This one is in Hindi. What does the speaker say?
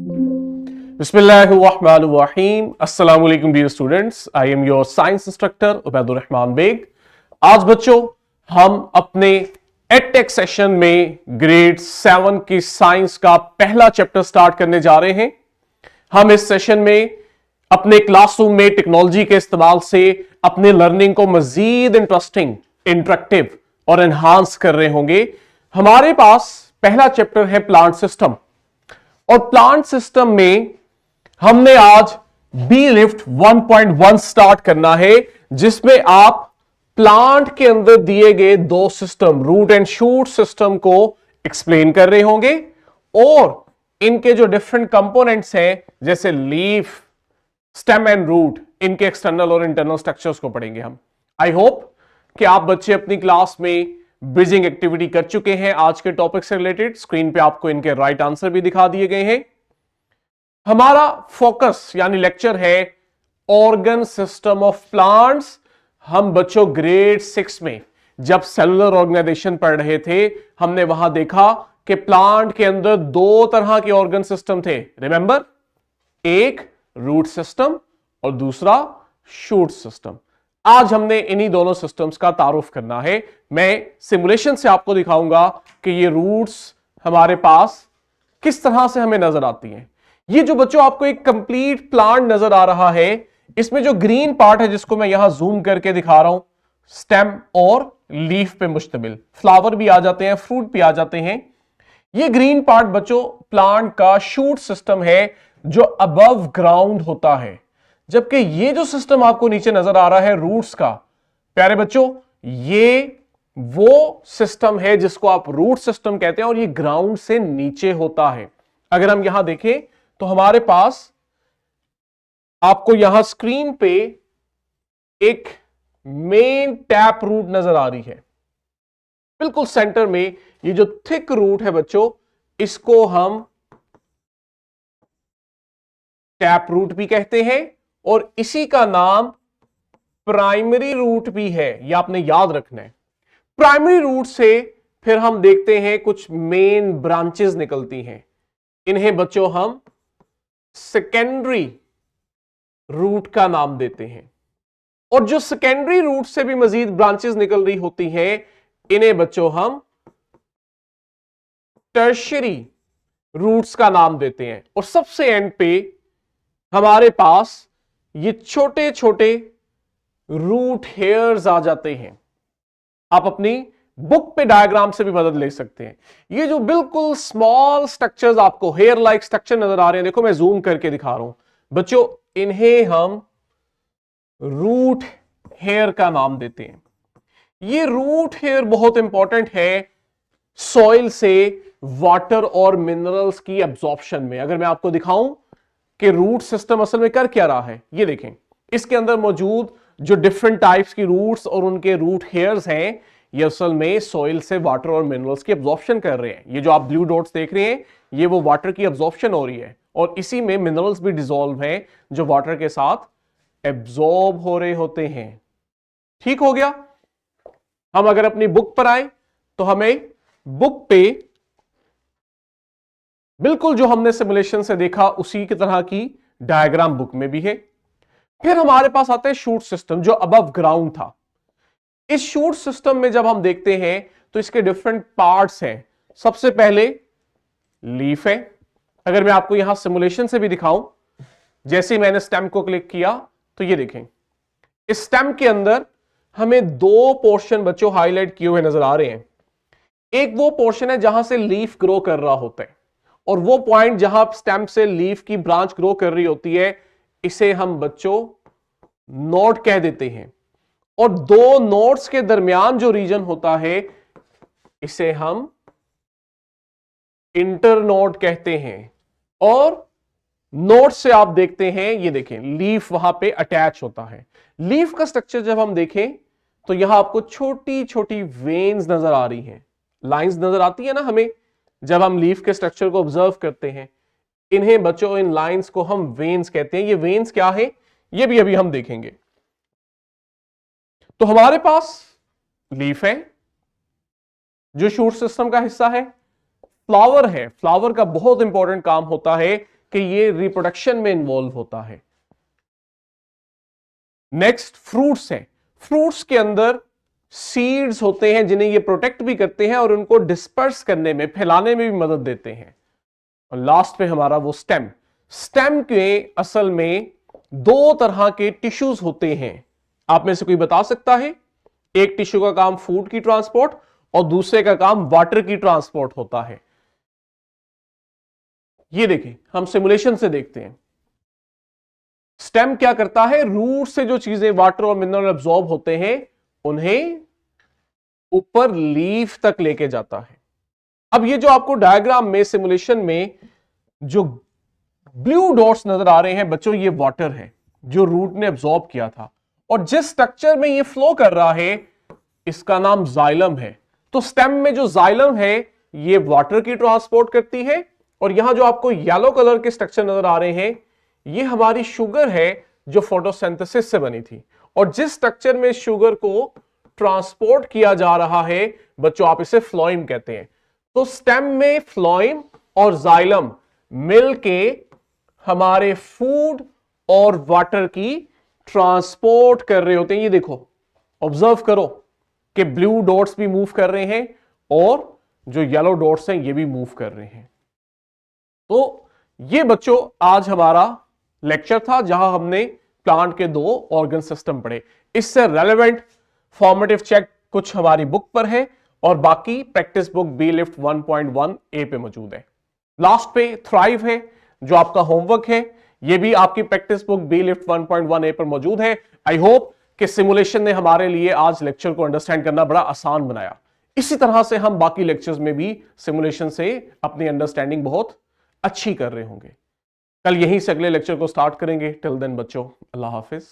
बिस्मिल्लाहिर्रहमानिर्रहीम। अस्सलाम वालेकुम dear students, I am your science instructor Ubaidur Rahman Baig. आज बच्चों हम अपने एडटेक सेशन में ग्रेड 7 की साइंस का पहला चैप्टर स्टार्ट करने जा रहे हैं। हम इस सेशन में अपने क्लासरूम में टेक्नोलॉजी के इस्तेमाल से अपने लर्निंग को मजीद इंटरेस्टिंग, इंटरेक्टिव और एनहांस कर रहे होंगे। हमारे पास पहला चैप्टर है प्लांट सिस्टम, और प्लांट सिस्टम में हमने आज बी लिफ्ट 1.1 स्टार्ट करना है, जिसमें आप प्लांट के अंदर दिए गए दो system, root and shoot system को एक्सप्लेन कर रहे होंगे, और इनके जो डिफरेंट कंपोनेंट्स हैं जैसे लीफ, स्टेम एंड रूट, इनके एक्सटर्नल और इंटरनल स्ट्रक्चर्स को पढ़ेंगे हम। आई होप कि आप बच्चे अपनी क्लास में ब्रिजिंग एक्टिविटी कर चुके हैं आज के टॉपिक से रिलेटेड। स्क्रीन पे आपको इनके राइट आंसर भी दिखा दिए गए हैं। हमारा फोकस यानी लेक्चर है ऑर्गन सिस्टम ऑफ प्लांट्स। हम बच्चों ग्रेड 6 में जब सेलुलर ऑर्गेनाइजेशन पढ़ रहे थे, हमने वहां देखा कि प्लांट के अंदर दो तरह के ऑर्गन सिस्टम थे। रिमेंबर, एक रूट सिस्टम और दूसरा शूट सिस्टम। आज हमने इन्हीं दोनों सिस्टम्स का तारुफ करना है। मैं सिमुलेशन से आपको दिखाऊंगा कि ये रूट्स हमारे पास किस तरह से हमें नजर आती हैं। ये जो बच्चों आपको एक कंप्लीट प्लांट नजर आ रहा है, इसमें जो ग्रीन पार्ट है जिसको मैं यहां जूम करके दिखा रहा हूं, स्टेम और लीफ पे मुश्तमिल, फ्लावर भी आ जाते हैं, फ्रूट भी आ जाते हैं। ये ग्रीन पार्ट बच्चों प्लांट का शूट सिस्टम है जो अबव ग्राउंड होता है, जबकि ये जो सिस्टम आपको नीचे नजर आ रहा है रूट्स का, प्यारे बच्चों, ये वो सिस्टम है जिसको आप रूट सिस्टम कहते हैं, और ये ग्राउंड से नीचे होता है। अगर हम यहां देखें तो हमारे पास आपको यहां स्क्रीन पे एक मेन टैप रूट नजर आ रही है। बिल्कुल सेंटर में ये जो थिक रूट है बच्चों, इसको हम टैप रूट भी कहते हैं, और इसी का नाम प्राइमरी रूट भी है। यह आपने याद रखना है। प्राइमरी रूट से फिर हम देखते हैं कुछ मेन ब्रांचेस निकलती हैं। इन्हें बच्चों हम सेकेंडरी रूट का नाम देते हैं, और जो सेकेंडरी रूट से भी मजीद ब्रांचेस निकल रही होती हैं, इन्हें बच्चों हम टर्शियरी रूट्स का नाम देते हैं। और सबसे एंड पे हमारे पास ये छोटे छोटे रूट हेयर्स आ जाते हैं। आप अपनी बुक पे डायग्राम से भी मदद ले सकते हैं। ये जो बिल्कुल स्मॉल स्ट्रक्चर्स आपको हेयर लाइक स्ट्रक्चर नजर आ रहे हैं, देखो मैं जूम करके दिखा रहा हूं बच्चों, इन्हें हम रूट हेयर का नाम देते हैं। ये रूट हेयर बहुत इंपॉर्टेंट है सॉइल से वाटर और मिनरल्स की एब्जॉर्प्शन में। अगर मैं आपको दिखाऊं कि रूट सिस्टम असल में कर क्या रहा है, ये देखें, इसके अंदर मौजूद जो डिफरेंट टाइप्स की रूट्स और उनके रूट हेयर्स हैं, ये असल में सॉइल से वाटर और मिनरल्स की एब्जॉर्प्शन कर रहे हैं। ये जो आप ब्लू डॉट्स देख रहे हैं, ये वो वाटर की एब्जॉर्प्शन हो रही है, और इसी में मिनरल्स भी डिसॉल्व हैं जो वाटर के साथ एब्जॉर्ब हो रहे होते हैं। ठीक हो गया। हम अगर अपनी बुक पर आए तो हमें बुक पे बिल्कुल जो हमने सिमुलेशन से देखा उसी की तरह की डायग्राम बुक में भी है। फिर हमारे पास आता है शूट सिस्टम जो अबव ग्राउंड था। इस शूट सिस्टम में जब हम देखते हैं तो इसके डिफरेंट पार्ट्स हैं। सबसे पहले लीफ है। अगर मैं आपको यहां सिमुलेशन से भी दिखाऊं, जैसे ही मैंने स्टेम को क्लिक किया तो ये देखें, इस स्टेम के अंदर हमें दो पोर्शन बच्चों हाईलाइट किए हुए नजर आ रहे हैं। एक वो पोर्शन है जहां से लीफ ग्रो कर रहा होता है, और वो पॉइंट जहां स्टेम से लीफ की ब्रांच ग्रो कर रही होती है, इसे हम बच्चों नोड कह देते हैं। और दो नोड्स के दरमियान जो रीजन होता है, इसे हम इंटरनोड कहते हैं। और नोड से आप देखते हैं, ये देखें, लीफ वहां पे अटैच होता है। लीफ का स्ट्रक्चर जब हम देखें तो यहां आपको छोटी छोटी वेन्स नजर आ रही हैं, लाइंस नजर आती है ना हमें जब हम लीफ के स्ट्रक्चर को ऑब्जर्व करते हैं। इन्हें बच्चों, इन लाइंस को हम वेन्स कहते हैं। ये वेन्स क्या है ये भी अभी हम देखेंगे। तो हमारे पास लीफ है जो शूट सिस्टम का हिस्सा है। फ्लावर है, फ्लावर का बहुत इंपॉर्टेंट काम होता है कि ये रिप्रोडक्शन में इन्वॉल्व होता है। नेक्स्ट फ्रूट्स है। फ्रूट्स के अंदर सीड्स होते हैं जिन्हें ये प्रोटेक्ट भी करते हैं और उनको डिस्पर्स करने में, फैलाने में भी मदद देते हैं। और लास्ट पे हमारा वो स्टेम। स्टेम के असल में दो तरह के टिश्यूज होते हैं। आप में से कोई बता सकता है? एक टिश्यू का काम फूड की ट्रांसपोर्ट और दूसरे का काम वाटर की ट्रांसपोर्ट होता है। ये देखिए, हम सिमुलेशन से देखते हैं। स्टेम क्या करता है? रूट से जो चीजें वाटर और मिनरल एब्जॉर्ब होते हैं उन्हें ऊपर लीफ तक लेके जाता है। अब ये जो आपको डायग्राम में, सिमुलेशन में जो ब्लू डॉट्स नजर आ रहे हैं बच्चों, ये वाटर है जो रूट ने एब्जॉर्ब किया था, और जिस स्ट्रक्चर में ये फ्लो कर रहा है इसका नाम जाइलम है। तो स्टेम में जो जाइलम है ये वाटर की ट्रांसपोर्ट करती है, और यहां जो आपको येलो कलर के स्ट्रक्चर नजर आ रहे हैं ये हमारी शुगर है जो फोटोसिंथेसिस से बनी थी। और जिस स्ट्रक्चर में शुगर को ट्रांसपोर्ट किया जा रहा है बच्चों, आप इसे फ्लोएम कहते हैं। तो स्टेम में फ्लोएम और जाइलम मिलके हमारे फूड और वाटर की ट्रांसपोर्ट कर रहे होते हैं। ये देखो, ऑब्जर्व करो कि ब्लू डॉट्स भी मूव कर रहे हैं और जो येलो डॉट्स हैं ये भी मूव कर रहे हैं। तो ये बच्चों आज हमारा लेक्चर था जहां हमने प्लांट के दो ऑर्गन सिस्टम पढ़े। इससे रेलेवेंट फॉर्मेटिव चेक कुछ हमारी बुक पर है और बाकी प्रैक्टिस बुक बी लिफ्ट 1.1 ए पे मौजूद है। लास्ट पे थ्राइव है जो आपका होमवर्क है, ये भी आपकी प्रैक्टिस बुक बी लिफ्ट 1.1 ए पर मौजूद है। आई होप कि सिमुलेशन ने हमारे लिए आज लेक्चर को अंडरस्टैंड करना बड़ा आसान बनाया। इसी तरह से हम बाकी लेक्चर्स में भी सिमुलेशन से अपनी अंडरस्टैंडिंग बहुत अच्छी कर रहे होंगे। कल यहीं से अगले लेक्चर को स्टार्ट करेंगे। टिल देन बच्चों, अल्लाह हाफिज।